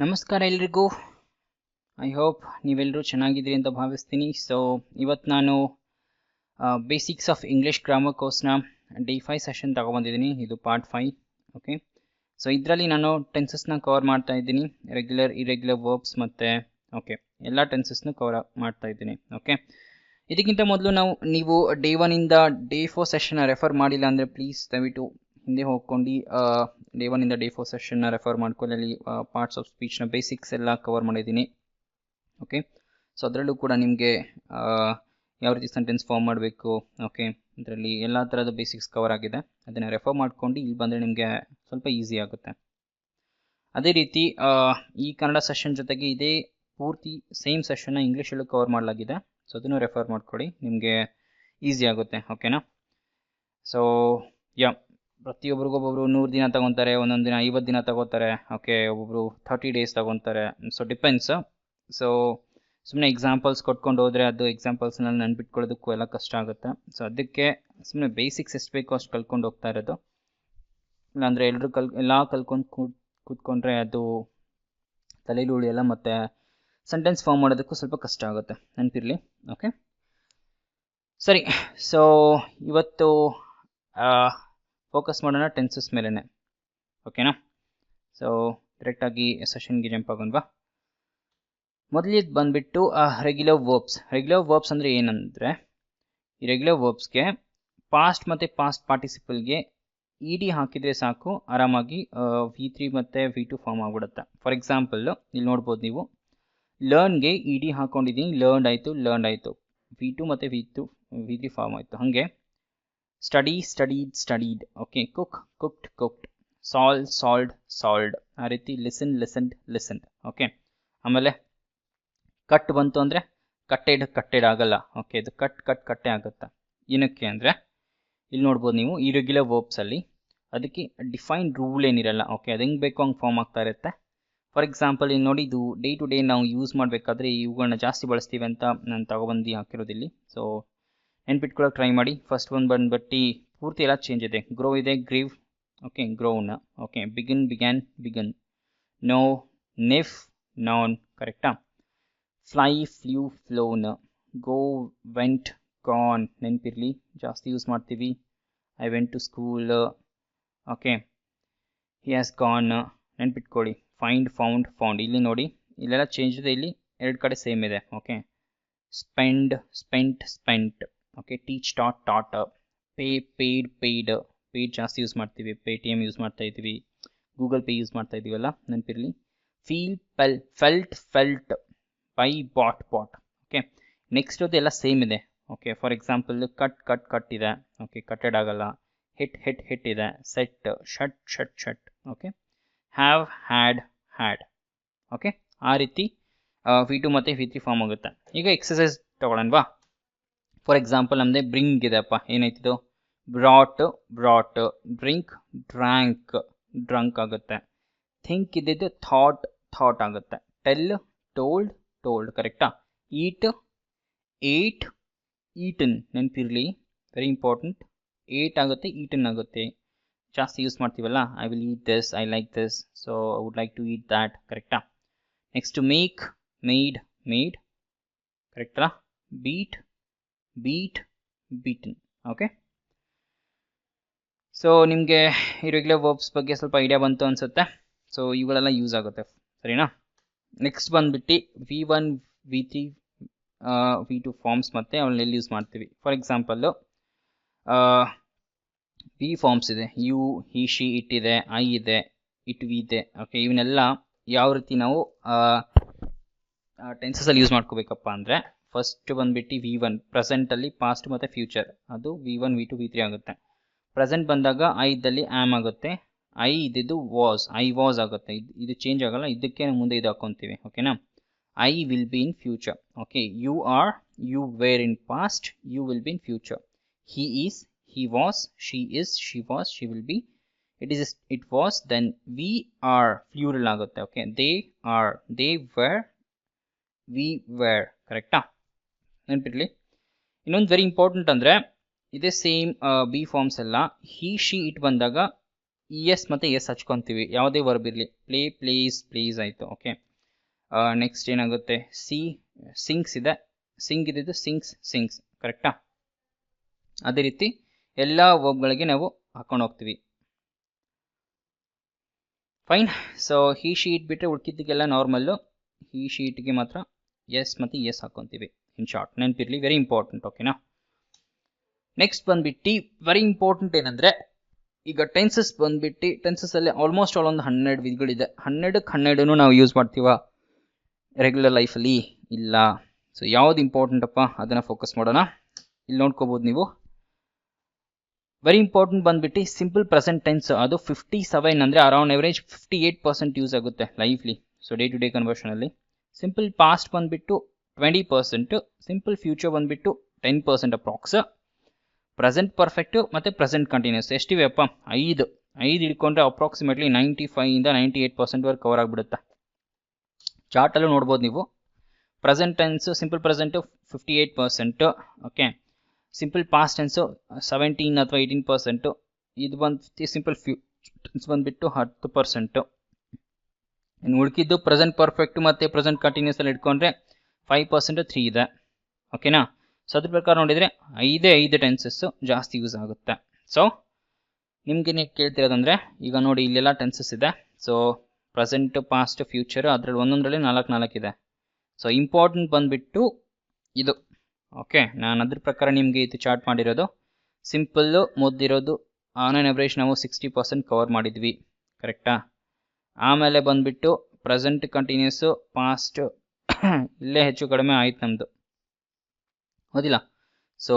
ನಮಸ್ಕಾರ ಎಲ್ರಿಗೂ. I hope ನೀವೆಲ್ಲರೂ ಚೆನ್ನಾಗಿದ್ದೀರಿ ಅಂತ ಭಾವಿಸ್ತೀನಿ. ಸೊ ಇವತ್ತು ನಾನು ಬೇಸಿಕ್ಸ್ ಆಫ್ ಇಂಗ್ಲೀಷ್ ಗ್ರಾಮರ್ ಕೋರ್ಸ್ನ ಡೇ 5 ಸೆಷನ್ ತಗೊಬಂದಿದ್ದೀನಿ. ಇದು ಪಾರ್ಟ್ 5. ಓಕೆ, ಸೊ ಇದರಲ್ಲಿ ನಾನು ಟೆನ್ಸಸ್ನ ಕವರ್ ಮಾಡ್ತಾ ಇದ್ದೀನಿ, ರೆಗ್ಯುಲರ್ ಇರೆಗ್ಯುಲರ್ ವರ್ಬ್ಸ್ ಮತ್ತು ಓಕೆ ಎಲ್ಲ ಟೆನ್ಸಸ್ನು ಕವರ್ ಮಾಡ್ತಾ ಇದ್ದೀನಿ. ಓಕೆ, ಇದಕ್ಕಿಂತ ಮೊದಲು ನೀವು ಡೇ 1ಇಂದ ಡೇ 4 ಸೆಷನ್ನ ರೆಫರ್ ಮಾಡಿಲ್ಲ ಅಂದರೆ ಪ್ಲೀಸ್ ದಯವಿಟ್ಟು ಹಿಂದೆ ಹೋಗ್ಕೊಂಡು ಡೇ 1ಇಂದ ಡೇ 4 ಸೆಷನ್ನ ರೆಫರ್ ಮಾಡ್ಕೊಳ್ಳಿ. ಅಲ್ಲಿ ಪಾರ್ಟ್ಸ್ ಆಫ್ ಸ್ಪೀಚ್ನ ಬೇಸಿಕ್ಸ್ ಎಲ್ಲ ಕವರ್ ಮಾಡಿದ್ದೀನಿ. ಓಕೆ, ಸೊ ಅದರಲ್ಲೂ ಕೂಡ ನಿಮಗೆ ಯಾವ ರೀತಿ ಸೆಂಟೆನ್ಸ್ ಫಾರ್ಮ್ ಮಾಡಬೇಕು, ಓಕೆ, ಇದರಲ್ಲಿ ಎಲ್ಲ ಥರದ ಬೇಸಿಕ್ಸ್ ಕವರ್ ಆಗಿದೆ. ಅದನ್ನು ರೆಫರ್ ಮಾಡ್ಕೊಂಡು ಇಲ್ಲಿ ಬಂದರೆ ನಿಮಗೆ ಸ್ವಲ್ಪ ಈಸಿ ಆಗುತ್ತೆ. ಅದೇ ರೀತಿ ಈ ಕನ್ನಡ ಸೆಷನ್ ಜೊತೆಗೆ ಇದೇ ಪೂರ್ತಿ ಸೇಮ್ ಸೆಷನ್ನ ಇಂಗ್ಲೀಷಲ್ಲೂ ಕವರ್ ಮಾಡಲಾಗಿದೆ. ಸೊ ಅದನ್ನು ರೆಫರ್ ಮಾಡ್ಕೊಳ್ಳಿ, ನಿಮಗೆ ಈಸಿ ಆಗುತ್ತೆ. ಓಕೆನಾ? ಸೊ ಪ್ರತಿಯೊಬ್ಬರಿಗೊಬ್ಬೊಬ್ರು 100 ದಿನ ತಗೊತಾರೆ, ಒಂದೊಂದು ದಿನ 50 ದಿನ ತಗೋತಾರೆ. ಓಕೆ, ಒಬ್ಬೊಬ್ರು 30 ಡೇಸ್ ತಗೊತಾರೆ. So depends. ಸೊ ಸುಮ್ಮನೆ ಎಕ್ಸಾಂಪಲ್ಸ್ ಕೊಟ್ಕೊಂಡು ಹೋದರೆ ಅದು ಎಕ್ಸಾಂಪಲ್ಸ್ನಲ್ಲಿ ನೆನ್ಪಿಟ್ಕೊಳ್ಳೋದಕ್ಕೂ ಎಲ್ಲ ಕಷ್ಟ ಆಗುತ್ತೆ. ಸೊ ಅದಕ್ಕೆ ಸುಮ್ಮನೆ ಬೇಸಿಕ್ಸ್ ಎಷ್ಟು ಬೇಕೋ ಅಷ್ಟು ಕಲ್ತ್ಕೊಂಡು ಹೋಗ್ತಾ ಇರೋದು. ಇಲ್ಲಾಂದರೆ ಎಲ್ಲರೂ ಎಲ್ಲ ಕಲ್ತ್ಕೊಂಡು ಕೂತ್ಕೊಂಡ್ರೆ ಅದು ತಲೆಯಲ್ಲಿ ಉಳಿಯಲ್ಲ, ಮತ್ತು ಸೆಂಟೆನ್ಸ್ ಫಾರ್ಮ್ ಮಾಡೋದಕ್ಕೂ ಸ್ವಲ್ಪ ಕಷ್ಟ ಆಗುತ್ತೆ, ನೆನಪಿರಲಿ. ಓಕೆ, ಸರಿ. ಸೊ ಇವತ್ತು ಫೋಕಸ್ ಮಾಡೋಣ ಟೆನ್ಸಸ್ ಮೇಲೇ. ಓಕೆನಾ? ಸೊ ಡೈರೆಕ್ಟಾಗಿ ಸೆಷನ್ಗೆ ಜಂಪ್ ಆಗೋಣವಾ. ಮೊದಲಿದ್ದು ಬಂದುಬಿಟ್ಟು ರೆಗ್ಯುಲರ್ ವರ್ಬ್ಸ್. ರೆಗ್ಯುಲರ್ ವರ್ಬ್ಸ್ ಅಂದರೆ ಏನಂದರೆ, ಈ ರೆಗ್ಯುಲರ್ ವರ್ಬ್ಸ್ಗೆ ಪಾಸ್ಟ್ ಮತ್ತು ಪಾಸ್ಟ್ ಪಾರ್ಟಿಸಿಪಲ್ಗೆ ಇ ಡಿ ಹಾಕಿದರೆ ಸಾಕು, ಆರಾಮಾಗಿ V3 ಮತ್ತು V2 ಫಾರ್ಮ್ ಆಗಿಬಿಡುತ್ತೆ. ಫಾರ್ ಎಕ್ಸಾಂಪಲ್ಲು ಇಲ್ಲಿ ನೋಡ್ಬೋದು ನೀವು, ಲರ್ನ್ಗೆ ಇ ಡಿ ಹಾಕ್ಕೊಂಡಿದ್ದೀನಿ, ಲರ್ನ್ಡ್ ಆಯಿತು, V2 ಮತ್ತು V3 ಫಾರ್ಮ್ ಆಯಿತು. ಹಾಗೆ study studied, okay, cooked, solved, ಆ ರೀತಿ ಲಿಸನ್ಡ್. ಓಕೆ, ಆಮೇಲೆ ಕಟ್ ಬಂತು ಅಂದರೆ ಕಟ್ಟೆಡ್ ಆಗಲ್ಲ. ಓಕೆ, ಇದು ಕಟ್ಟೆ ಆಗುತ್ತೆ. ಏನಕ್ಕೆ ಅಂದರೆ ಇಲ್ಲಿ ನೋಡ್ಬೋದು ನೀವು, ಈ ರೆಗ್ಯುಲರ್ ವರ್ಬ್ಸಲ್ಲಿ ಅದಕ್ಕೆ ಡಿಫೈನ್ಡ್ ರೂಲ್ ಏನಿರಲ್ಲ. ಓಕೆ, ಅದು ಹೆಂಗೆ ಬೇಕೋ ಹಂಗೆ ಫಾರ್ಮ್ ಆಗ್ತಾ ಇರುತ್ತೆ. ಫಾರ್ ಎಕ್ಸಾಂಪಲ್ ಇಲ್ಲಿ ನೋಡಿ, ಇದು ಡೇ ಟು ಡೇ ನಾವು ಯೂಸ್ ಮಾಡಬೇಕಾದ್ರೆ ಇವುಗಳನ್ನ ಜಾಸ್ತಿ ಬಳಸ್ತೀವಿ ಅಂತ ನಾನು ತಗೊಬಂದು ಹಾಕಿರೋದಿಲ್ಲಿ. ಸೊ ನೆನ್ಪಿಟ್ಕೊಳ್ಳೋಕೆ ಟ್ರೈ ಮಾಡಿ. ಫಸ್ಟ್ ಒಂದು ಬಂದ್ಬಿಟ್ಟು ಪೂರ್ತಿ ಎಲ್ಲ ಚೇಂಜ್ ಇದೆ. ಗ್ರೋ ಇದೆ, grew, okay, grown, okay, began, know, knew, known, ಕರೆಕ್ಟಾ? Fly, flew, flown, go, went, gone, ನೆನಪಿರಲಿ, ಜಾಸ್ತಿ ಯೂಸ್ ಮಾಡ್ತೀವಿ. I went to school, okay, he has gone, ನೆನ್ಪಿಟ್ಕೊಳ್ಳಿ. ಫೈಂಡ್, ಫೌಂಡ್, ಇಲ್ಲಿ ನೋಡಿ ಇಲ್ಲೆಲ್ಲ ಚೇಂಜ್ ಇದೆ, ಇಲ್ಲಿ 2 ಕಡೆ ಸೇಮ್ ಇದೆ. Okay, spent, okay, teach, taught, pay, paid ಜಾಸ್ತಿ ಯೂಸ್ ಮಾಡ್ತೀವಿ. ಪೇಟಿಎಮ್ ಯೂಸ್ ಮಾಡ್ತಾ ಇದ್ದೀವಿ, ಗೂಗಲ್ ಪೇ ಯೂಸ್ ಮಾಡ್ತಾ ಇದ್ದೀವಲ್ಲ, ನೆನಪಿರಲಿ. Feel, felt, buy, bought. Okay, next ಅದು ಎಲ್ಲ ಸೇಮ್ ಇದೆ. ಓಕೆ, ಫಾರ್ ಎಕ್ಸಾಂಪಲ್ ಕಟ್ ಇದೆ. ಓಕೆ, ಕಟ್ಟೆಡ್ ಆಗಲ್ಲ. ಹಿಟ್ ಇದೆ. Set, shut, okay, have, had. Okay, ಆ ರೀತಿ V2 ಮತ್ತು V3 ಫಾರ್ಮ್ ಆಗುತ್ತೆ. ಈಗ ಎಕ್ಸಸೈಸ್ ತಗೊಳ್ಳೋಣವಾ. ಫಾರ್ ಎಕ್ಸಾಂಪಲ್ ನಮ್ಮದೇ ಬ್ರಿಂಗ್ ಇದೆಪ್ಪ, ಏನಾಯ್ತಿದು? ಬ್ರಾಟ್, ಡ್ರಂಕ್ ಆಗುತ್ತೆ. ಥಿಂಕ್ ಇದ್ದಿದ್ದು ಥಾಟ್ ಆಗುತ್ತೆ. ಟೆಲ್, ಟೋಲ್ಡ್, ಕರೆಕ್ಟಾ? ಏಟ್, ಈಟನ್, ನೆನಪಿರಲಿ, ವೆರಿ ಇಂಪಾರ್ಟೆಂಟ್. ಆಗುತ್ತೆ, ಈಟನ್ ಆಗುತ್ತೆ. ಜಾಸ್ತಿ ಯೂಸ್ ಮಾಡ್ತೀವಲ್ಲ, I will eat this, I like this, so I would like to eat that, ಕರೆಕ್ಟಾ? ನೆಕ್ಸ್ಟ್ ಮೇಕ್, ಮೇಡ್, ಕರೆಕ್ಟಾ? Beat, beaten. ಓಕೆ, ಸೊ ನಿಮಗೆ ಈ ರೆಗ್ಯುಲರ್ ವರ್ಬ್ಸ್ ಬಗ್ಗೆ ಸ್ವಲ್ಪ ಐಡಿಯಾ ಬಂತು ಅನಿಸುತ್ತೆ. ಸೊ ಇವುಗಳೆಲ್ಲ ಯೂಸ್ ಆಗುತ್ತೆ, ಸರಿನಾ? ನೆಕ್ಸ್ಟ್ ಬಂದ್ಬಿಟ್ಟು V1, V3, V2 ಫಾರ್ಮ್ಸ್ ಮತ್ತು ಅವನ್ನ ಎಲ್ಲಿ ಯೂಸ್ ಮಾಡ್ತೀವಿ. ಫಾರ್ ಎಕ್ಸಾಂಪಲ್ಲು ವಿ ಫಾರ್ಮ್ಸ್ ಇದೆ, ಯು, ಹಿ, ಶಿ, ಇಟ್ ಇದೆ, ಐ ಇದೆ, ಇಟ್, ವಿ ಇದೆ. ಓಕೆ, ಇವನ್ನೆಲ್ಲ ಯಾವ ರೀತಿ ನಾವು ಟೆನ್ಸಸಲ್ಲಿ ಯೂಸ್ ಮಾಡ್ಕೋಬೇಕಪ್ಪ ಅಂದರೆ, ಫಸ್ಟ್ ಬಂದ್ಬಿಟ್ಟು V1 ಪ್ರೆಸೆಂಟಲ್ಲಿ ಪಾಸ್ಟ್ ಮತ್ತು ಫ್ಯೂಚರ್, ಅದು V1, V2, V3 ಆಗುತ್ತೆ. ಪ್ರೆಸೆಂಟ್ ಬಂದಾಗ ಐ ಇದ್ದಲ್ಲಿ ಆಮ್ ಆಗುತ್ತೆ. ಐ ಇದ್ದಿದ್ದು ಐ ವಾಸ್ ಆಗುತ್ತೆ. ಇದು ಚೇಂಜ್ ಆಗಲ್ಲ, ಇದಕ್ಕೆ ಮುಂದೆ ಇದು ಹಾಕೊತೀವಿ. ಓಕೆನಾ? I will be in future. Okay, you were in past, you will be in future. He is, he was, she is, she was, she will be, it was, then we are plural ಆಗುತ್ತೆ. Okay, they are, they were, we were, ಕರೆಕ್ಟಾ? ನೆನಪಿರಲಿ. ಇನ್ನೊಂದು very important ಅಂದರೆ, ಇದೇ same B forms ಎಲ್ಲ ಹಿ, she, it ಬಂದಾಗ S ಮತ್ತು S ಹಚ್ಕೊತೀವಿ, ಯಾವುದೇ ವರ್ಬ್ ಇರಲಿ. ಪ್ಲೇ ಪ್ಲೇಸ್ ಪ್ಲೀಸ್ ಆಯಿತು. ಓಕೆ, ನೆಕ್ಸ್ಟ್ ಏನಾಗುತ್ತೆ, ಸಿಂಗ್ಸ್ ಇದೆ, ಸಿಂಗ್ ಇದ್ದಿದ್ದು ಸಿಂಗ್ಸ್ ಸಿಂಗ್ಸ್. ಕರೆಕ್ಟಾ? ಅದೇ ರೀತಿ ಎಲ್ಲ ವರ್ಬ್ಗಳಿಗೆ ನಾವು ಹಾಕೊಂಡು ಹೋಗ್ತೀವಿ. ಫೈನ್. ಸೊ ಹಿ ಶೀಟ್ ಬಿಟ್ಟರೆ ಉಳ್ಕಿದ್ದಕ್ಕೆಲ್ಲ ನಾರ್ಮಲ್ಲು. ಹಿ ಶೀಟ್ಗೆ ಮಾತ್ರ ಎಸ್ ಮತ್ತು ಎಸ್ ಹಾಕೊತೀವಿ. ಇನ್ ಶಾರ್ಟ್ ನೆನಪಿರಲಿ, ವೆರಿ ಇಂಪಾರ್ಟೆಂಟ್. ಓಕೆನಾ? ನೆಕ್ಸ್ಟ್ ಬಂದ್ಬಿಟ್ಟು ವೆರಿ ಇಂಪಾರ್ಟೆಂಟ್ ಏನಂದರೆ, ಈಗ ಟೆನ್ಸಸ್ ಬಂದ್ಬಿಟ್ಟು ಟೆನ್ಸಸ್ಸಲ್ಲಿ ಆಲ್ಮೋಸ್ಟ್ ಆಲ್ ಒಂದು 12 ವಿಧಗಳಿದೆ. 12ಕ್ಕೆ 12 ನಾವು ಯೂಸ್ ಮಾಡ್ತೀವ ರೆಗ್ಯುಲರ್ ಲೈಫಲ್ಲಿ? ಇಲ್ಲ. ಸೊ ಯಾವ್ದು ಇಂಪಾರ್ಟೆಂಟ್ ಅಪ್ಪ ಅದನ್ನು ಫೋಕಸ್ ಮಾಡೋಣ. ಇಲ್ಲಿ ನೋಡ್ಕೋಬೋದು ನೀವು. ವೆರಿ ಇಂಪಾರ್ಟೆಂಟ್ ಬಂದ್ಬಿಟ್ಟು ಸಿಂಪಲ್ ಪ್ರೆಸೆಂಟ್ ಟೆನ್ಸ್. ಅದು 57 ಅಂದರೆ ಅರೌಂಡ್ ಎವರೇಜ್ 58% ಯೂಸ್ ಆಗುತ್ತೆ ಲೈಫ್ಲಿ. ಸೊ ಡೇ ಟು ಡೇ ಕನ್ವರ್ಷನಲ್ಲಿ. ಸಿಂಪಲ್ ಪಾಸ್ಟ್ ಬಂದ್ಬಿಟ್ಟು 20%, ಸಿಂಪಲ್ ಫ್ಯೂಚರ್ ಬಂದ್ಬಿಟ್ಟು 10% ಅಪ್ರಾಕ್ಸ್. ಪ್ರೆಸೆಂಟ್ ಪರ್ಫೆಕ್ಟು ಮತ್ತು ಪ್ರೆಸೆಂಟ್ ಕಂಟಿನ್ಯೂಸ್ ಎಷ್ಟಿವೆ ಅಪ್ಪ? 5 ಹಿಡ್ಕೊಂಡ್ರೆ ಅಪ್ರಾಕ್ಸಿಮೇಟ್ಲಿ 95ಇಂದ 98% ಕವರ್ ಆಗಿಬಿಡುತ್ತೆ. ಚಾರ್ಟಲ್ಲೂ ನೋಡ್ಬೋದು ನೀವು. Present tens simple present 58%. Okay, simple past tens 17 ಅಥವಾ 18%. ಇದು ಬಂದು ಸಿಂಪಲ್ ಟೆನ್ಸ್ ಬಂದ್ಬಿಟ್ಟು 10%. ಇನ್ನು ಉಳ್ಕಿದ್ದು ಪ್ರೆಸೆಂಟ್ ಪರ್ಫೆಕ್ಟ್ ಮತ್ತು ಪ್ರೆಸೆಂಟ್ ಕಂಟಿನ್ಯೂಸ್ ಅಲ್ಲಿ ಇಟ್ಕೊಂಡ್ರೆ 5% 3 ಇದೆ. ಓಕೆನಾ? ಸೊ ಅದ್ರ ಪ್ರಕಾರ ನೋಡಿದರೆ 5 ಟೆನ್ಸಸ್ಸು ಜಾಸ್ತಿ ಯೂಸ್ ಆಗುತ್ತೆ. ಸೊ ನಿಮ್ಗೆ ಕೇಳ್ತಿರೋದಂದರೆ, ಈಗ ನೋಡಿ ಇಲ್ಲೆಲ್ಲ ಟೆನ್ಸಸ್ ಇದೆ. ಸೊ ಪ್ರೆಸೆಂಟ್, ಪಾಸ್ಟ್, ಫ್ಯೂಚರ್, ಅದರಲ್ಲಿ ಒಂದೊಂದರಲ್ಲಿ 4 ಇದೆ. ಸೊ ಇಂಪಾರ್ಟೆಂಟ್ ಬಂದ್ಬಿಟ್ಟು ಇದು. ಓಕೆ, ನಾನು ಅದ್ರ ಪ್ರಕಾರ ನಿಮಗೆ ಇದು ಚಾರ್ಟ್ ಮಾಡಿರೋದು. ಸಿಂಪಲ್ಲು ಮೊದಲಿರೋದು ಆನ್ ಆನ್ ಎವರೇಜ್ ನಾವು 60% ಕವರ್ ಮಾಡಿದ್ವಿ. ಕರೆಕ್ಟಾ? ಆಮೇಲೆ ಬಂದ್ಬಿಟ್ಟು ಪ್ರೆಸೆಂಟ್ ಕಂಟಿನ್ಯೂಸು, ಪಾಸ್ಟ್ ಇಲ್ಲೇ ಹೆಚ್ಚು ಕಡಿಮೆ ಆಯ್ತು ನಮ್ಮದು, ಹೌದಿಲ್ಲ? ಸೊ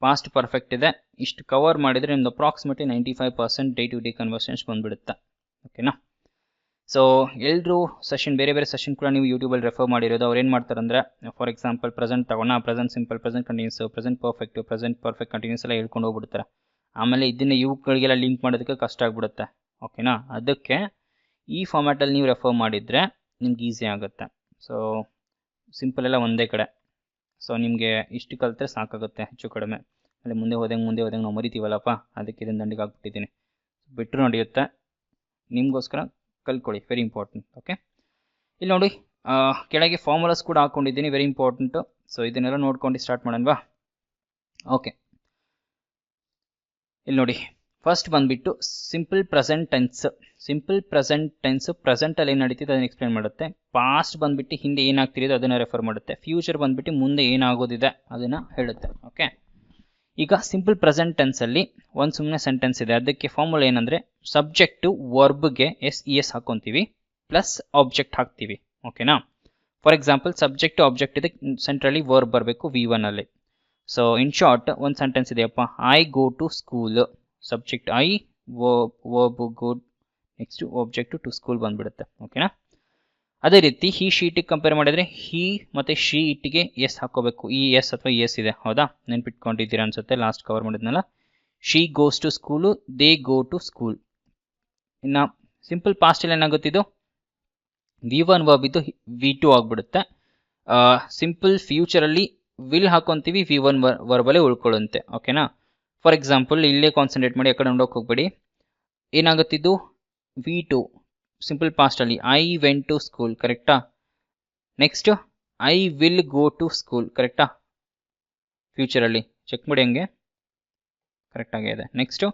ಪಾಸ್ಟ್ ಪರ್ಫೆಕ್ಟ್ ಇದೆ. ಇಷ್ಟು ಕವರ್ ಮಾಡಿದರೆ ನಿಮ್ದು approximately 95% day to day conversations ಬಂದುಬಿಡುತ್ತೆ. ಓಕೆನಾ? ಸೊ ಎಲ್ಲರೂ ಸೆಷನ್, ಬೇರೆ ಬೇರೆ ಸೆಷನ್ ಕೂಡ ನೀವು ಯೂಟ್ಯೂಬಲ್ಲಿ ರೆಫರ್ ಮಾಡಿರೋದು. ಅವ್ರು ಏನು ಮಾಡ್ತಾರೆ ಅಂದರೆ, ಫಾರ್ ಎಕ್ಸಾಂಪಲ್ ಪ್ರೆಸೆಂಟ್ ತಗೋಣ, present simple, present continuous, present perfect continuous ಎಲ್ಲ ಹೇಳ್ಕೊಂಡು ಹೋಗ್ಬಿಡ್ತಾರೆ. ಆಮೇಲೆ ಇದನ್ನು ಇವುಗಳಿಗೆಲ್ಲ ಲಿಂಕ್ ಮಾಡೋದಕ್ಕೆ ಕಷ್ಟ ಆಗಿಬಿಡುತ್ತೆ. ಓಕೆನಾ? ಅದಕ್ಕೆ ಈ ಫಾರ್ಮ್ಯಾಟಲ್ಲಿ ನೀವು ರೆಫರ್ ಮಾಡಿದರೆ ನಿಮ್ಗೆ ಈಸಿ ಆಗುತ್ತೆ. ಸೊ ಸಿಂಪಲ್ ಎಲ್ಲ ಒಂದೇ ಕಡೆ. ಸೊ ನಿಮಗೆ ಇಷ್ಟು ಕಲಿತ್ರೆ ಸಾಕಾಗುತ್ತೆ ಹೆಚ್ಚು ಕಡಿಮೆ. ಅಲ್ಲಿ ಮುಂದೆ ಹೋದಂಗೆ ನಾವು ಮರಿತೀವಲ್ಲಪ್ಪ, ಅದಕ್ಕೆ ಇದನ್ನು ದಂಡಿಗೆ ಹಾಕ್ಬಿಟ್ಟಿದ್ದೀನಿ. ಬಿಟ್ಟರು ನಡೆಯುತ್ತೆ, ನಿಮಗೋಸ್ಕರ ಕಲ್ತ್ಕೊಳ್ಳಿ, ವೆರಿ ಇಂಪಾರ್ಟೆಂಟ್. ಓಕೆ, ಇಲ್ಲಿ ನೋಡಿ ಕೆಳಗೆ ಫಾರ್ಮುಲಾಸ್ ಕೂಡ ಹಾಕ್ಕೊಂಡಿದ್ದೀನಿ, ವೆರಿ ಇಂಪಾರ್ಟೆಂಟು. ಸೊ ಇದನ್ನೆಲ್ಲ ನೋಡ್ಕೊಂಡು ಸ್ಟಾರ್ಟ್ ಮಾಡೋಣವಾ? ಓಕೆ, ಇಲ್ಲಿ ನೋಡಿ, ಫಸ್ಟ್ ಬಂದುಬಿಟ್ಟು simple present tense. Simple present tense ಪ್ರೆಸೆಂಟಲ್ಲಿ ಏನು ನಡೀತಿದೆ ಅದನ್ನು ಎಕ್ಸ್ಪ್ಲೇನ್ ಮಾಡುತ್ತೆ. ಪಾಸ್ಟ್ ಬಂದುಬಿಟ್ಟು ಹಿಂದೆ ಏನಾಗ್ತಿರೋದು ಅದನ್ನು ರೆಫರ್ ಮಾಡುತ್ತೆ. ಫ್ಯೂಚರ್ ಬಂದುಬಿಟ್ಟು ಮುಂದೆ ಏನಾಗೋದಿದೆ ಅದನ್ನು ಹೇಳುತ್ತೆ. ಓಕೆ, ಈಗ ಸಿಂಪಲ್ ಪ್ರೆಸೆಂಟ್ ಟೆನ್ಸಲ್ಲಿ ಒಂದು ಸುಮ್ಮನೆ ಸೆಂಟೆನ್ಸ್ ಇದೆ. ಅದಕ್ಕೆ ಫಾರ್ಮುಲಾ ಏನಂದರೆ, ಸಬ್ಜೆಕ್ಟು ವರ್ಬ್ಗೆ SES ಹಾಕ್ಕೊತೀವಿ, ಪ್ಲಸ್ ಆಬ್ಜೆಕ್ಟ್ ಹಾಕ್ತೀವಿ. ಓಕೆನಾ? ಫಾರ್ ಎಕ್ಸಾಂಪಲ್ ಸಬ್ಜೆಕ್ಟ್ ಆಬ್ಜೆಕ್ಟ್ ಇದೆ, ಸೆಂಟ್ರಲ್ಲಿ ವರ್ಬ್ ಬರಬೇಕು V1 ಅಲ್ಲಿ. ಸೊ ಇನ್ ಶಾರ್ಟ್ ಒಂದು ಸೆಂಟೆನ್ಸ್ ಇದೆಯಪ್ಪ, I go to school. Subject I, verb go, next object to school ಬಂದ್ಬಿಡುತ್ತೆ. ಓಕೆನಾ? ಅದೇ ರೀತಿ ಹಿ ಶೀಟಿಗೆ ಕಂಪೇರ್ ಮಾಡಿದರೆ ಹಿ ಮತ್ತು ಶಿ ಇಟ್ಟಿಗೆ ಎಸ್ ಹಾಕೋಬೇಕು. ಈ ಎಸ್ ಅಥವಾ ಎಸ್ ಇದೆ, ಹೌದಾ? ನೆನ್ಪಿಟ್ಕೊಂಡಿದ್ದೀರಾ ಅನ್ಸುತ್ತೆ, ಲಾಸ್ಟ್ ಕವರ್ ಮಾಡಿದ್ನಲ್ಲ. She goes to school, they go to school. ಇನ್ನು ಸಿಂಪಲ್ ಪಾಸ್ಟಲ್ಲಿ ಏನಾಗುತ್ತಿದ್ದು, V1 ವರ್ಬ್ ಇದ್ದು V2 ಆಗಿಬಿಡುತ್ತೆ. ಸಿಂಪಲ್ ಫ್ಯೂಚರಲ್ಲಿ ವಿಲ್ ಹಾಕೊತೀವಿ, V1 ವರ್ಬಲ್ಲೇ ಉಳ್ಕೊಳ್ಳುತ್ತೆ. ಓಕೆನಾ? ಫಾರ್ ಎಕ್ಸಾಂಪಲ್ ಇಲ್ಲೇ ಕಾನ್ಸಂಟ್ರೇಟ್ ಮಾಡಿ, ಆ ಕಡೆ ನೋಡೋಕೆ ಹೋಗ್ಬೇಡಿ. ಏನಾಗುತ್ತಿದ್ದು V2 ಸಿಂಪಲ್ ಪಾಸ್ಟಲ್ಲಿ ಐ ವೆಂಟ್ ಟು ಸ್ಕೂಲ್. ಕರೆಕ್ಟಾ? Next I will go to school. ಕರೆಕ್ಟಾ? ಫ್ಯೂಚರಲ್ಲಿ ಚೆಕ್ ಮಾಡಿ, ಹಂಗೆ ಕರೆಕ್ಟಾಗೇ ಇದೆ. ನೆಕ್ಸ್ಟು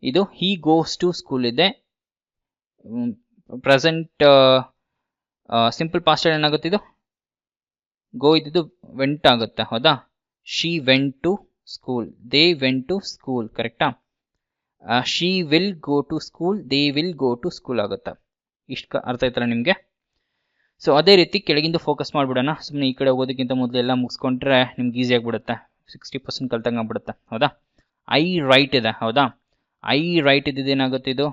ಇದು ಹಿ ಗೋಸ್ ಟು ಸ್ಕೂಲ್ ಇದೆ. ಪ್ರೆಸೆಂಟ್ ಸಿಂಪಲ್ ಪಾಸ್ಟಲ್ಲಿ ಏನಾಗುತ್ತಿದ್ದು, ಗೋ ಇದ್ದಿದ್ದು ವೆಂಟ್ ಆಗುತ್ತೆ, ಹೌದಾ? She went to school, they went to school. ಕರೆಕ್ಟಾ? She will go to school, they will go to school ಆಗುತ್ತೆ. ಇಷ್ಟು ಅರ್ಥ ಆಯ್ತಲ್ಲ ನಿಮಗೆ? ಸೊ ಅದೇ ರೀತಿ ಕೆಳಗಿಂದ ಫೋಕಸ್ ಮಾಡಿಬಿಡೋಣ. ಸುಮ್ಮನೆ ಈ ಕಡೆ ಹೋಗೋದಕ್ಕಿಂತ ಮೊದಲು ಎಲ್ಲ ಮುಗಿಸ್ಕೊಂಡ್ರೆ ನಿಮ್ಗೆ ಈಸಿ ಆಗಿಬಿಡುತ್ತೆ. 60% ಕಲ್ತಂಗೆ ಆಗ್ಬಿಡುತ್ತೆ, ಹೌದಾ? ಐ ರೈಟ್ ಇದೆ, ಹೌದಾ? ಐ ರೈಟ್ ಇದ್ದಿದ್ದೇನಾಗುತ್ತೆ, ಇದು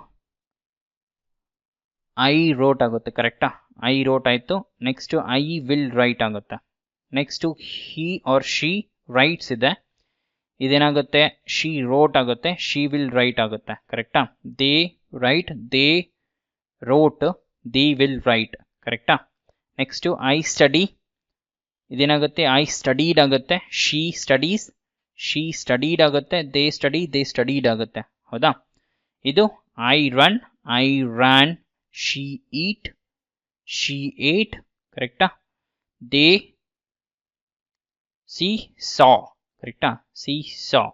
ಐ ರೋಟ್ ಆಗುತ್ತೆ. ಕರೆಕ್ಟಾ? ಐ ರೋಟ್ ಆಯಿತು. ನೆಕ್ಸ್ಟು ಐ ವಿಲ್ ರೈಟ್ ಆಗುತ್ತೆ. Next he or she writes ಇದೆ, ಇದೇನಾಗುತ್ತೆ, ಶಿ ರೋಟ್ ಆಗುತ್ತೆ, ಶಿ ವಿಲ್ ರೈಟ್ ಆಗುತ್ತೆ. ಕರೆಕ್ಟಾ? They write, they wrote, they will write. ಕರೆಕ್ಟಾ? ನೆಕ್ಸ್ಟು ಐ ಸ್ಟಡಿ, ಇದೇನಾಗುತ್ತೆ, ಐ ಸ್ಟಡೀಡ್ ಆಗುತ್ತೆ, ಶಿ ಸ್ಟಡೀಸ್, ಶಿ ಸ್ಟಡೀಡ್ ಆಗುತ್ತೆ, ದೇ ಸ್ಟಡಿ, ದೇ ಸ್ಟಡೀಡ್ ಆಗುತ್ತೆ, ಹೌದಾ? ಇದು I run, I ran, she eat, she ate, correcta? They see saw, correcta? See saw.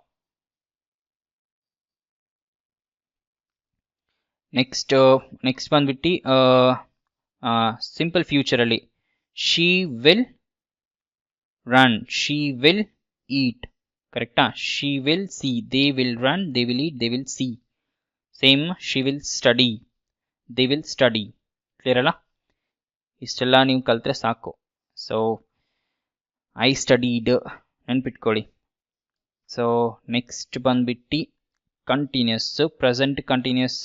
Next ಬಂದ್ಬಿಟ್ಟು simple future ಅಲ್ಲಿ she will run, she will eat, correcta? She will see, they will run, they will eat, they will see. Same, she will study, they will study. Clear ಅಲ್ಲ? ಇಷ್ಟೆಲ್ಲ ನೀವು ಕಲ್ತ್ರೆ ಸಾಕು. So I studied ನೆನ್ಪಿಟ್ಕೊಳ್ಳಿ. So next ಬಂದ್ಬಿಟ್ಟು continuous, present continuous,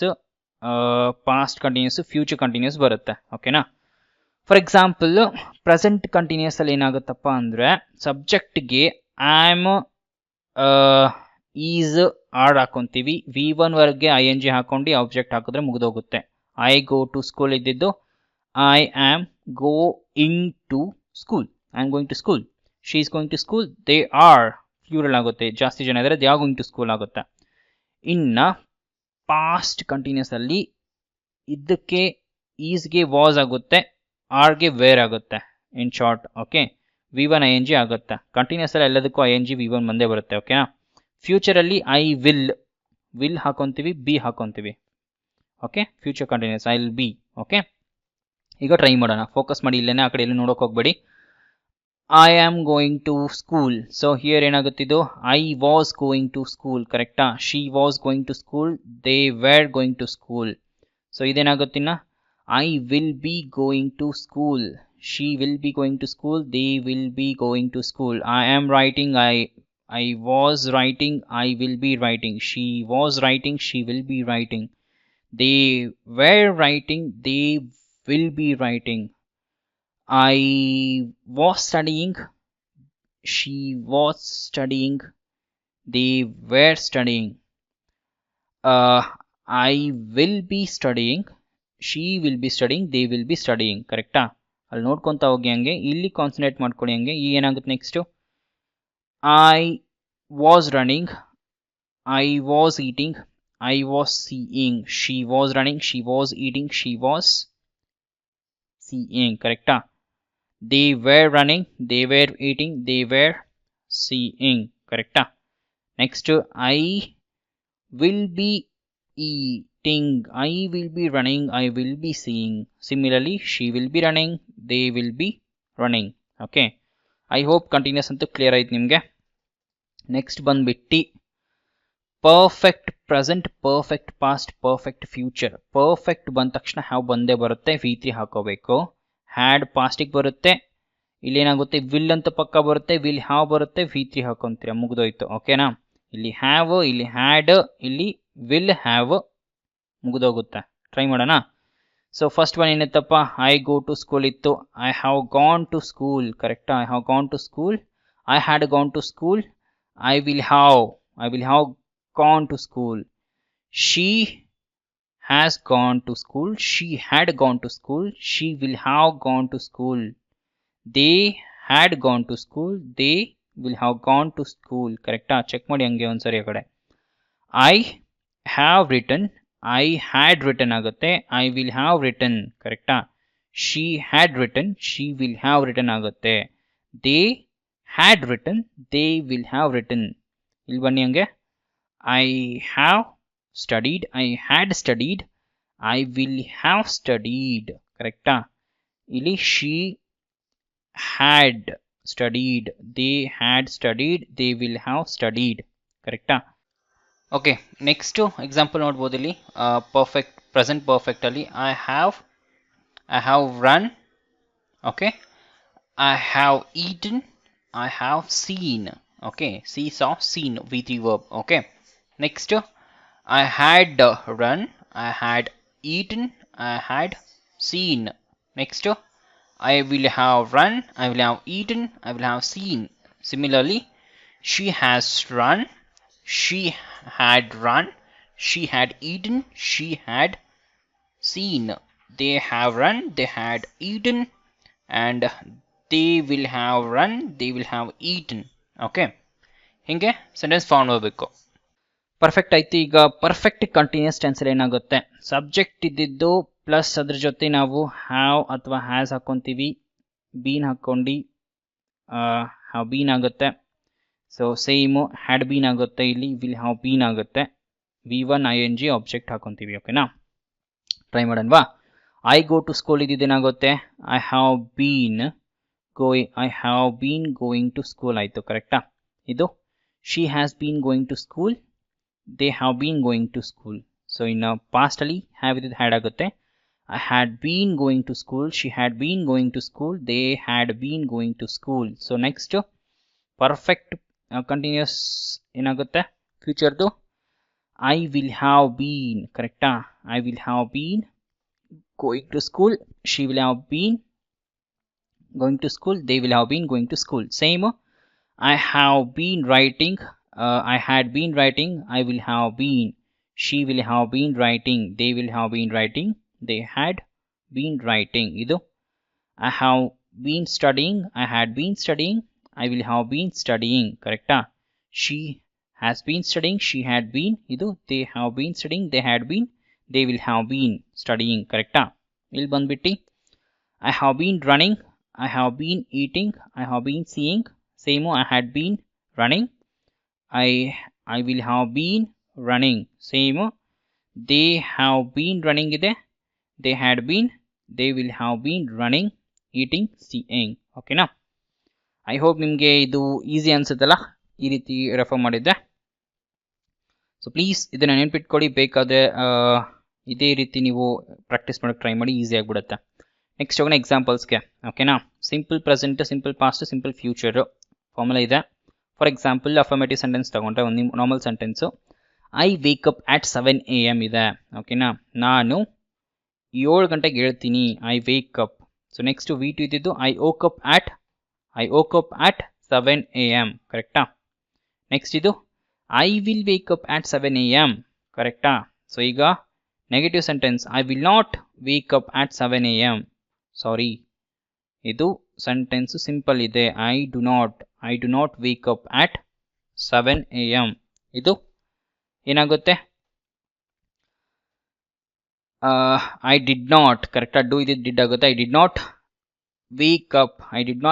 past continuous, future continuous ಬರುತ್ತೆ. ಓಕೆನಾ? For example present continuous ಅಲ್ಲಿ ಏನಾಗುತ್ತಪ್ಪ ಅಂದರೆ ಸಬ್ಜೆಕ್ಟ್ಗೆ ಆಮ್ ಈಸ್ ಆರ್ ಹಾಕೊಂತೀವಿ, V1 ವರೆಗೆ ING ಹಾಕೊಂಡು ಆಬ್ಜೆಕ್ಟ್ ಹಾಕಿದ್ರೆ ಮುಗಿದೋಗುತ್ತೆ. ಐ ಗೋ ಟು ಸ್ಕೂಲ್ ಇದ್ದಿದ್ದು I am going to school. I am going to school. She is going to school. They are plural ಆಗುತ್ತೆ, ಜಾಸ್ತಿ ಜನ ಇದ್ದಾರೆ, they are going to school ಆಗುತ್ತೆ. ಇನ್ನು ಪಾಸ್ಟ್ ಕಂಟಿನ್ಯೂಸ್ ಅಲ್ಲಿ ಇದಕ್ಕೆ ಈಸ್ಗೆ ವಾಸ್ ಆಗುತ್ತೆ, ಆರ್ಗೆ ವೇರ್ ಆಗುತ್ತೆ. In short okay, V1 ING ಆಗುತ್ತೆ. ಕಂಟಿನ್ಯೂಸ್ ಅಲ್ಲಿ ಎಲ್ಲದಕ್ಕೂ ING V1 ಬಂದೇ ಬರುತ್ತೆ. ಓಕೆನಾ? ಫ್ಯೂಚರ್ ಅಲ್ಲಿ ಐ ವಿಲ್ ಹಾಕೊಂತೀವಿ, ಬಿ ಹಾಕೊಂತೀವಿ. Okay, future continuous I will be. Okay, ಈಗ ಟ್ರೈ ಮಾಡೋಣ. ಫೋಕಸ್ ಮಾಡಿ, ಇಲ್ಲೇನೆ ಆ ಕಡೆ ಎಲ್ಲೂ ನೋಡೋಕೆ ಹೋಗ್ಬೇಡಿ. I am going to school. So here ಏನಾಗುತ್ತಿದ್ದು I was going to school, ಕರೆಕ್ಟಾ? She was going to school, they were going to school. So ಇದೇನಾಗುತ್ತಿನ್ನ I will be going to school, she will be going to school, they will be going to school. I am writing, I was writing, I will be writing. She was writing, she will be writing. They were writing, they will be writing. I was studying, she was studying, they were studying. I will be studying, she will be studying, they will be studying. ಕರೆಕ್ಟಾ? ಅಲ್ಲಿ ನೋಡ್ಕೊತಾ ಹೋಗಿ ಹಂಗೆ, ಇಲ್ಲಿ concentrate ಮಾಡ್ಕೊಳ್ಳಿ ಹಂಗೆ. ಈಗ ಏನಾಗುತ್ತೆ next? I was running, I was eating, I was seeing. She was running, she was eating, she was seeing. Correcta? They were running, they were eating, they were seeing. Correcta? Next, I will be eating, I will be running, I will be seeing. Similarly, she will be running, they will be running. Okay, I hope continuous ಅಂತೂ clear ಆಯ್ತು ನಿಮಗೆ. Next ಬಂದ್ಬಿಟ್ಟು perfect present, perfect past, perfect future. Perfect ಬಂದ ತಕ್ಷಣ have ಬಂದೇ ಬರುತ್ತೆ, V3 ಹಾಕೋಬೇಕು. Had ಪಾಸ್ಟಿಗೆ ಬರುತ್ತೆ, ಇಲ್ಲೇನಾಗುತ್ತೆ ವಿಲ್ ಅಂತ ಪಕ್ಕ ಬರುತ್ತೆ, ವಿಲ್ ಹ್ಯಾವ್ ಬರುತ್ತೆ, V3 ಹಾಕೊಂತೀರ, ಮುಗಿದೋಯ್ತು. ಓಕೆನಾ? ಇಲ್ಲಿ ಹ್ಯಾವ್, ಇಲ್ಲಿ ಹ್ಯಾಡ್, ಇಲ್ಲಿ ವಿಲ್ ಹ್ಯಾವ್, ಮುಗಿದೋಗುತ್ತೆ. ಟ್ರೈ ಮಾಡೋಣ. ಸೊ ಫಸ್ಟ್ ಒನ್ ಏನಿತ್ತಪ್ಪ? ಐ ಗೋ ಟು ಸ್ಕೂಲ್ ಇತ್ತು, I have gone to school. ಕರೆಕ್ಟಾ? I have gone to school, I had gone to school, I will have gone to school. She has gone to school, she had gone to school, she will have gone to school. They had gone to school, they will have gone to school. Correcta? Check ಮಾಡಿ ಹಂಗೆ ಒಂದ್ಸರಿ ಆ ಕಡೆ. I have written, I had written ಆಗುತ್ತೆ, I will have written. Correcta? She had written, she will have written ಆಗುತ್ತೆ. They had written, they will have written. ಇಲ್ಲಿ ಬನ್ನಿ ಹಂಗೆ. I have studied, I had studied, I will have studied. Correcta? Ili she had studied, they had studied, they will have studied. Correcta? Okay, next example ನೋಡಬಹುದು ಇಲ್ಲಿ perfect present perfect ಅಲ್ಲಿ I have run. Okay, I have eaten, I have seen. Okay, see, saw, seen, V3 verb. Okay, next I had run, I had eaten, I had seen. Next I will have run, I will have eaten, I will have seen. Similarly, she has run, she had run, she had eaten, she had seen. They have run, they had eaten, and they will have run, they will have eaten. Okay, ಹಿಂಗೆ sentence form ಮಾಡಬೇಕು. Perfect ಆಯ್ತು. ಈಗ perfect continuous ಟೆನ್ಸಲ್ಲಿ ಏನಾಗುತ್ತೆ, subject ಇದ್ದಿದ್ದು plus ಅದ್ರ ಜೊತೆ ನಾವು have ಅಥವಾ ಹ್ಯಾಸ್ ಹಾಕ್ಕೊಂತೀವಿ, ಬೀನ್ ಹಾಕ್ಕೊಂಡು ಹ್ಯಾವ್ ಬೀನ್ ಆಗುತ್ತೆ. ಸೊ ಸೇಮು ಹ್ಯಾಡ್ ಬೀನ್ ಆಗುತ್ತೆ, ಇಲ್ಲಿ ವಿಲ್ ಹ್ಯಾವ್ ಬೀನ್ ಆಗುತ್ತೆ. V1 ING ಆಬ್ಜೆಕ್ಟ್ ಹಾಕೊಂತೀವಿ. ಓಕೆನಾ, ಟ್ರೈ ಮಾಡೋಣವಾ. ಐ ಗೋ ಟು ಸ್ಕೂಲ್ ಇದ್ದಿದ್ದೇನಾಗುತ್ತೆ, I have been going to school ಆಯಿತು. ಕರೆಕ್ಟಾ? ಇದು she has been going to school, they have been going to school. So ಇನ್ನು ಪಾಸ್ಟಲ್ಲಿ ಹ್ಯಾವ್ ಇದ್ದಿದ್ದು ಹ್ಯಾಡ್ ಆಗುತ್ತೆ. I had been going to school, she had been going to school, they had been going to school. So next perfect continuous ಏನಾಗುತ್ತೆ ಫ್ಯೂಚರ್ದು, I will have been. ಕರೆಕ್ಟಾ? I will have been going to school, she will have been going to school, they will have been going to school. Same, I have been writing, I had been writing, I will have been, she will have been writing, they will have been writing, they had been writing. ಇದು I have been studying, I had been studying, I will have been studying. ಕರೆಕ್ಟಾ? she has been studying, she had been. ಇದು they have been studying, they had been, they will have been studying. ಕರೆಕ್ಟಾ? ಇಲ್ಲಿ ಬಂದ್ಬಿಟ್ಟು I have been running, I have been eating, I have been seeing. Same, I had been running, I will have been running. Same, they have been running ಇದೆ, they had been, they will have been running, eating, seeing. ಓಕೆನಾ? I hope ನಿಮಗೆ ಇದು easy ಅನ್ಸುತ್ತಲ್ಲ ಈ ರೀತಿ refer ಮಾಡಿದ್ದೆ. So please ಇದನ್ನು ನೆನ್ಪಿಟ್ಕೊಳ್ಳಿ, ಬೇಕಾದರೆ ಇದೇ ರೀತಿ ನೀವು ಪ್ರಾಕ್ಟೀಸ್ ಮಾಡೋಕ್ಕೆ ಟ್ರೈ ಮಾಡಿ, ಈಸಿ ಆಗಿಬಿಡುತ್ತೆ. ನೆಕ್ಸ್ಟ್ ಹೋಗೋಣ ಎಕ್ಸಾಂಪಲ್ಸ್ಗೆ. ಓಕೆನಾ? Simple present, simple past, simple future formula ಇದೆ. ಫಾರ್ ಎಕ್ಸಾಂಪಲ್ ಅಫರ್ಮೇಟಿವ್ ಸೆಂಟೆನ್ಸ್ ತಗೊಂಡ್ರೆ ಒಂದು normal sentence, I wake up at 7 AM ಇದೆ. ಓಕೆನಾ? ನಾನು 7 ಗಂಟೆಗೆ ಹೇಳ್ತೀನಿ, I wake up. So next V2 ಇದ್ದಿದ್ದು I woke up at 7 AM. ಕರೆಕ್ಟಾ? ನೆಕ್ಸ್ಟ್ ಇದು I will wake up at 7 AM. ಕರೆಕ್ಟಾ? ಸೊ ಈಗ negative sentence, I will not wake up at 7 AM. Sorry, ಇದು ಸೆಂಟೆನ್ಸ್ ಸಿಂಪಲ್ ಇದೆ, I do not wake up at 7 AM. ಇದು ಏನಾಗುತ್ತೆ, I did not. ಕರೆಕ್ಟಾ? Do ಇದು did ಆಗುತ್ತೆ. I did not wake up, I did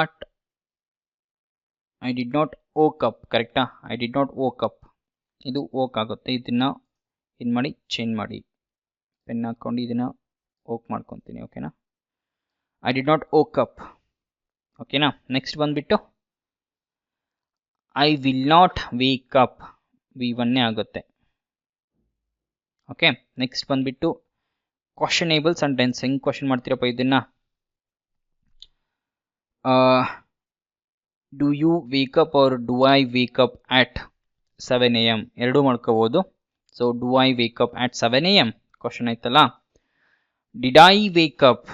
not woke up. ಕರೆಕ್ಟಾ? I did not woke up, ಇದು woke ಆಗುತ್ತೆ. ಇದನ್ನು ಇದು ಮಾಡಿ ಚೇಂಜ್ ಮಾಡಿ, ಪೆನ್ ಹಾಕ್ಕೊಂಡು ಇದನ್ನು ಓಕ್ ಮಾಡ್ಕೊತೀನಿ. ಓಕೆನಾ? I did not woke up. ಓಕೆನಾ? ನೆಕ್ಸ್ಟ್ ಬಂದುಬಿಟ್ಟು I will not wake up, V1 ಆಗುತ್ತೆ. ಓಕೆ, ನೆಕ್ಸ್ಟ್ ಬಂದುಬಿಟ್ಟು ಕ್ವಶನೇಬಲ್ ಸೆಂಟೆನ್ಸ್. ಹೆಂಗೆ ಕ್ವಶನ್ ಮಾಡ್ತೀರಪ್ಪ ಇದನ್ನು, do you wake up or do I wake up at 7 AM ಎರಡೂ ಮಾಡ್ಕೋಬೋದು. So do I wake up at 7 AM question ಆಯ್ತಲ್ಲ. Did I wake up,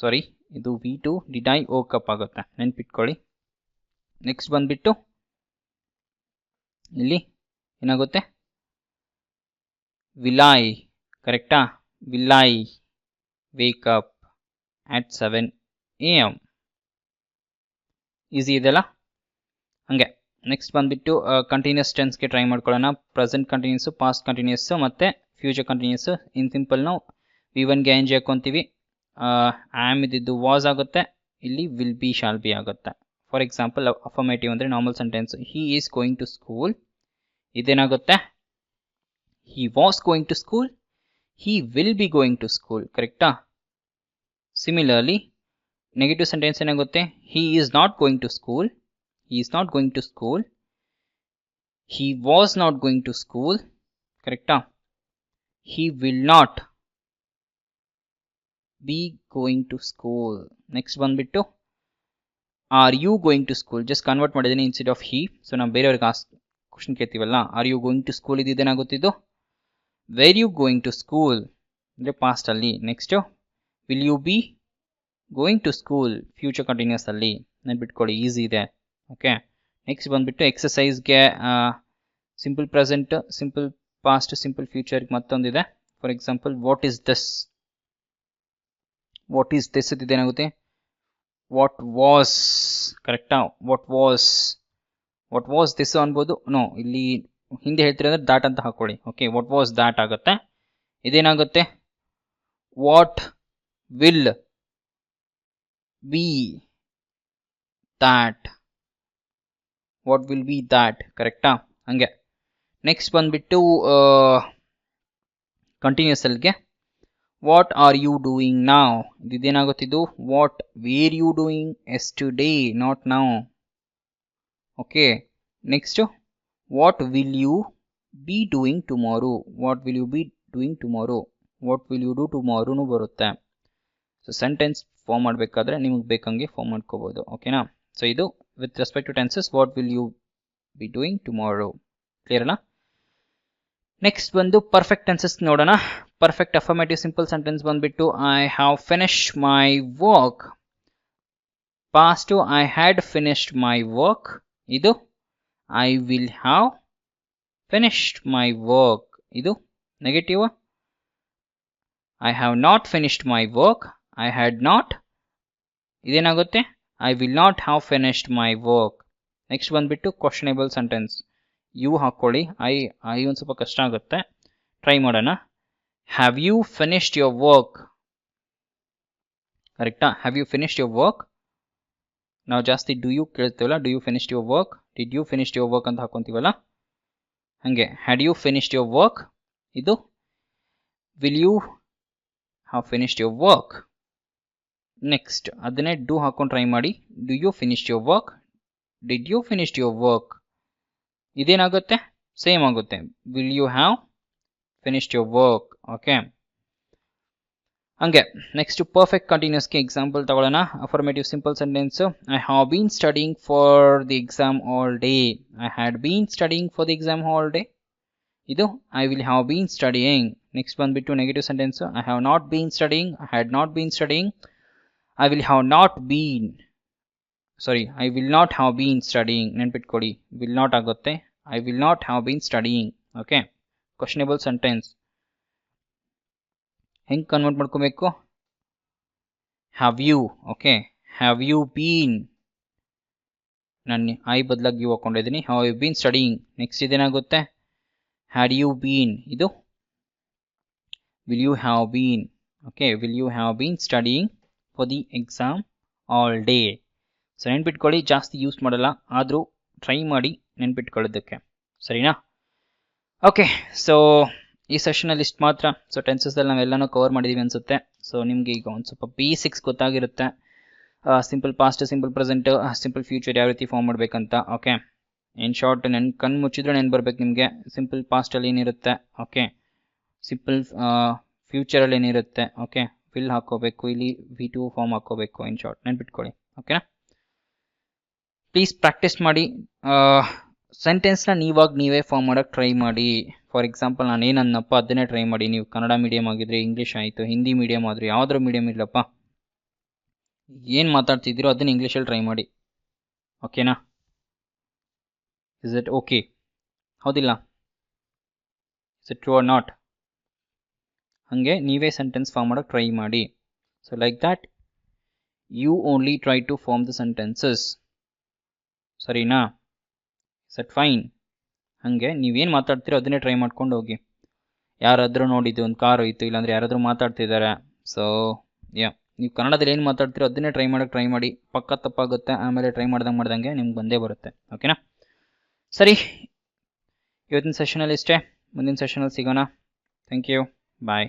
sorry ಇದು V2, did I woke up ಆಗುತ್ತೆ, ನೆನ್ಪಿಟ್ಕೊಳ್ಳಿ. Next ಬಂದುಬಿಟ್ಟು ಇಲ್ಲಿ ಏನಾಗುತ್ತೆ, ವಿಲ್ ಐ. ಕರೆಕ್ಟಾ? Will I wake up at 7 AM. Easy ಇದೆಲ್ಲ ಹಂಗೆ. ನೆಕ್ಸ್ಟ್ ಬಂದುಬಿಟ್ಟು ಕಂಟಿನ್ಯೂಸ್ ಟೆನ್ಸ್ಗೆ ಟ್ರೈ ಮಾಡ್ಕೊಳ್ಳೋಣ. ಪ್ರೆಸೆಂಟ್ ಕಂಟಿನ್ಯೂಸು, ಪಾಸ್ಟ್ ಕಂಟಿನ್ಯೂಸು ಮತ್ತು ಫ್ಯೂಚರ್ ಕಂಟಿನ್ಯೂಸು. ಇನ್ ಸಿಂಪಲ್ ನಾವು V1ಗೆ ING ಹಾಕ್ಕೊಂತೀವಿ, ಆಮ್ ಇದ್ದಿದ್ದು ವಾಸ್ ಆಗುತ್ತೆ, ಇಲ್ಲಿ ವಿಲ್ ಬಿ ಶಾಲ್ ಬಿ ಆಗುತ್ತೆ. ಫಾರ್ ಎಕ್ಸಾಂಪಲ್ ಅಫರ್ಮೇಟಿವ್ ಅಂದರೆ normal sentence, he is going to school, ಇದೇನಾಗುತ್ತೆ, he was going to school, he will be going to school. ಕರೆಕ್ಟಾ? ಸಿಮಿಲರ್ಲಿ ನೆಗೆಟಿವ್ ಸೆಂಟೆನ್ಸ್ ಏನಾಗುತ್ತೆ, he is not going to school, he is not going to school, he was not going to school. Correcta? He will not be going to school. Next one bit, are you going to school? Just convert madidini instead of he. So now ಬೇರೆಯವರಿಗೆ question ಕೇಳ್ತೀವಲ್ಲ, are you going to school ಇದೇನಾಗುತ್ತಿದ್ದು, were you going to school ಅಂದರೆ past ಅಲ್ಲಿ. Next will you be going to school future continuous ಅಲ್ಲಿ, ನೆನ್ಪಿಟ್ಕೊಳ್ಳಿ, easy ಇದೆ. Okay, next ಬಂದುಬಿಟ್ಟು ಎಕ್ಸಸೈಸ್ಗೆ simple present, simple past, simple ಫ್ಯೂಚರ್ಗೆ ಮತ್ತೊಂದಿದೆ. For example what is this, ಇದೇನಾಗುತ್ತೆ, ವಾಟ್ ವಾಸ್. ಕರೆಕ್ಟಾ? ವಾಟ್ ವಾಟ್ ವಾಸ್ ದಿಸ್ ಅನ್ಬೋದು. ನೋ, ಇಲ್ಲಿ ಹಿಂದೆ ಹೇಳ್ತೀರಿ ಅಂದ್ರೆ ದಾಟ್ ಅಂತ ಹಾಕೊಳ್ಳಿ. ಓಕೆ, ವಾಟ್ ವಾಸ್ ದಾಟ್ ಆಗುತ್ತೆ. ಇದೇನಾಗುತ್ತೆ, what will be that. What will be that, ಕರೆಕ್ಟಾ? ಹಂಗೆ ನೆಕ್ಸ್ಟ್ ಬಂದ್ಬಿಟ್ಟು ಕಂಟಿನ್ಯೂಸ್ ಅಲ್ಗೆ what are you doing now. ಇದೇನಾಗುತ್ತಿದ್ದು what were you doing yesterday, not now. Okay, next what will you be doing tomorrow. What will you be doing tomorrow, what will you do ಟುಮಾರೋನು ಬರುತ್ತೆ. So sentence form ಮಾಡಬೇಕಾದ್ರೆ ನಿಮಗೆ ಬೇಕಂಗೆ form ಮಾಡ್ಕೋಬಹುದು. ಓಕೆನಾ? So ಇದು with respect to tenses, what will you be doing tomorrow. Clear ಅಲ್ಲ? Next ಬಂದು perfect tenses ನೋಡೋಣ. ಪರ್ಫೆಕ್ಟ್ ಅಫರ್ಮೇಟಿವ್ ಸಿಂಪಲ್ ಸೆಂಟೆನ್ಸ್ ಬಂದ್ಬಿಟ್ಟು I have finished my work. Past I had finished my work. ಇದು I will have finished my work. ಇದು negative. I have not finished my work. I had not. ಇದೇನಾಗುತ್ತೆ, I will not have finished my work. Next ಬಂದ್ಬಿಟ್ಟು questionable sentence. You ಹಾಕೊಳ್ಳಿ. I ಒಂದು ಸ್ವಲ್ಪ ಕಷ್ಟ ಆಗುತ್ತೆ, try ಮಾಡೋಣ. Have you finished your work. ಕರೆಕ್ಟಾ? Have you finished your work. ನಾವು ಜಾಸ್ತಿ ಡು ಯು ಕೇಳ್ತೀವಲ್ಲ, do you finished your work, did you finished your work ಅಂತ ಹಾಕೊಂತೀವಲ್ಲ, ಹಾಗೆ had you finished your work. ಇದು will you have finished your work. Next ಅದನ್ನೇ do ಹಾಕೊಂಡು ಟ್ರೈ ಮಾಡಿ. Do you finished your work, did you finished your work. ಇದೇನಾಗುತ್ತೆ, same ಆಗುತ್ತೆ. Will you have finished your work. Okay, ಹಂಗೆ next perfect ಕಂಟಿನ್ಯೂಸ್ಗೆ example ತಗೊಳ್ಳೋಣ. Affirmative simple sentence. I have been studying for the exam all day. I had been studying for the exam all day. ಇದು I will have been studying. Next ಬಂದ್ಬಿಟ್ಟು negative sentence. I have not been studying. I had not been studying. I will have not been, sorry, I will not have been studying. ನೆನ್ಪಿಟ್ಕೊಡಿ, will not ಆಗುತ್ತೆ. I will not have been studying. Okay, questionable sentence ಹೆಂಗೆ convert ಮಾಡ್ಕೋಬೇಕು, have you. Okay, have you been, ನಾನು I ಬದಲಾಗಿ you ಹಾಕೊಂಡಿದ್ದೀನಿ. Have you been studying. Next ಇದೇನಾಗುತ್ತೆ, had you been. ಇದು will you have been. Okay, will you have been studying for the exam all day. So ನೆನ್ಪಿಟ್ಕೊಳ್ಳಿ, ಜಾಸ್ತಿ use ಮಾಡಲ್ಲ, ಆದರೂ try ಮಾಡಿ ನೆನ್ಪಿಟ್ಕೊಳ್ಳೋದಕ್ಕೆ, ಸರಿನಾ? ಓಕೆ, ಸೊ ಈ ಸೆಷನಲ್ಲಿ ಇಷ್ಟು ಮಾತ್ರ. ಸೊ ಟೆನ್ಸಸ್ದಲ್ಲಿ ನಾವೆಲ್ಲನೂ ಕವರ್ ಮಾಡಿದ್ದೀವಿ ಅನಿಸುತ್ತೆ. ಸೊ ನಿಮಗೆ ಈಗ ಒಂದು ಸ್ವಲ್ಪ ಬೇಸಿಕ್ಸ್ ಗೊತ್ತಾಗಿರುತ್ತೆ. Simple past, simple present, simple future ಯಾವ ರೀತಿ ಫಾರ್ಮ್ ಮಾಡಬೇಕಂತ. ಓಕೆ, ಇನ್ ಶಾರ್ಟ್ ಕಣ್ಣು ಮುಚ್ಚಿದ್ರೆ ನೆನ್ಪು ಬರ್ಬೇಕು ನಿಮಗೆ. ಸಿಂಪಲ್ ಪಾಸ್ಟಲ್ಲಿ ಏನಿರುತ್ತೆ, ಓಕೆ, ಸಿಂಪಲ್ ಫ್ಯೂಚರಲ್ಲಿ ಏನಿರುತ್ತೆ, ಓಕೆ, ವಿಲ್ ಹಾಕೋಬೇಕು, ಇಲ್ಲಿ V2 ಫಾರ್ಮ್ ಹಾಕೋಬೇಕು. ಇನ್ ಶಾರ್ಟ್ ನೆನ್ಪಿಟ್ಕೊಳ್ಳಿ. ಓಕೆನಾ? ಪ್ಲೀಸ್ ಪ್ರಾಕ್ಟೀಸ್ ಮಾಡಿ. ಸೆಂಟೆನ್ಸ್ನ ನೀವೇ ಫಾರ್ಮ್ ಮಾಡೋಕ್ಕೆ ಟ್ರೈ ಮಾಡಿ. ಫಾರ್ ಎಕ್ಸಾಂಪಲ್ ನಾನು ಏನನ್ನಪ್ಪ ಅದನ್ನೇ ಟ್ರೈ ಮಾಡಿ. ನೀವು ಕನ್ನಡ ಮೀಡಿಯಮ್ ಆಗಿದ್ರೆ ಇಂಗ್ಲೀಷ್ ಆಯಿತು, ಹಿಂದಿ ಮೀಡಿಯಮ್ ಆದರೂ ಯಾವುದ್ರ ಮೀಡಿಯಮ್ ಇಲ್ಲಪ್ಪ, ಏನು ಮಾತಾಡ್ತಿದ್ದೀರೋ ಅದನ್ನ ಇಂಗ್ಲೀಷಲ್ಲಿ ಟ್ರೈ ಮಾಡಿ. ಓಕೆನಾ? Is it okay? ಹೌದಿಲ್ಲ? Is it true or not? ಹಾಗೆ ನೀವೇ ಸೆಂಟೆನ್ಸ್ ಫಾರ್ಮ್ ಮಾಡೋಕ್ಕೆ ಟ್ರೈ ಮಾಡಿ. So like that you only try to form the sentences. ಸರಿನಾ? Is it fine? ಹಾಗೆ ನೀವೇನು ಮಾತಾಡ್ತೀರೋ ಅದನ್ನೇ ಟ್ರೈ ಮಾಡ್ಕೊಂಡು ಹೋಗಿ. ಯಾರಾದರೂ ನೋಡಿದ್ದು ಒಂದು ಕಾರ್ ಹೋಯ್ತು, ಇಲ್ಲಾಂದರೆ ಯಾರಾದರೂ ಮಾತಾಡ್ತಿದ್ದಾರೆ. ಸೊ ನೀವು ಕನ್ನಡದಲ್ಲಿ ಏನು ಮಾತಾಡ್ತೀರೋ ಅದನ್ನೇ ಟ್ರೈ ಮಾಡೋಕ್ಕೆ ಟ್ರೈ ಮಾಡಿ. ಪಕ್ಕ ತಪ್ಪಾಗುತ್ತೆ, ಆಮೇಲೆ ಟ್ರೈ ಮಾಡ್ದಂಗೆ ನಿಮ್ಗೆ ಬಂದೇ ಬರುತ್ತೆ. ಓಕೆನಾ? ಸರಿ, ಇವತ್ತಿನ ಸೆಷನಲ್ಲಿ ಇಷ್ಟೇ. ಮುಂದಿನ ಸೆಷನಲ್ಲಿ ಸಿಗೋಣ. Thank you, bye.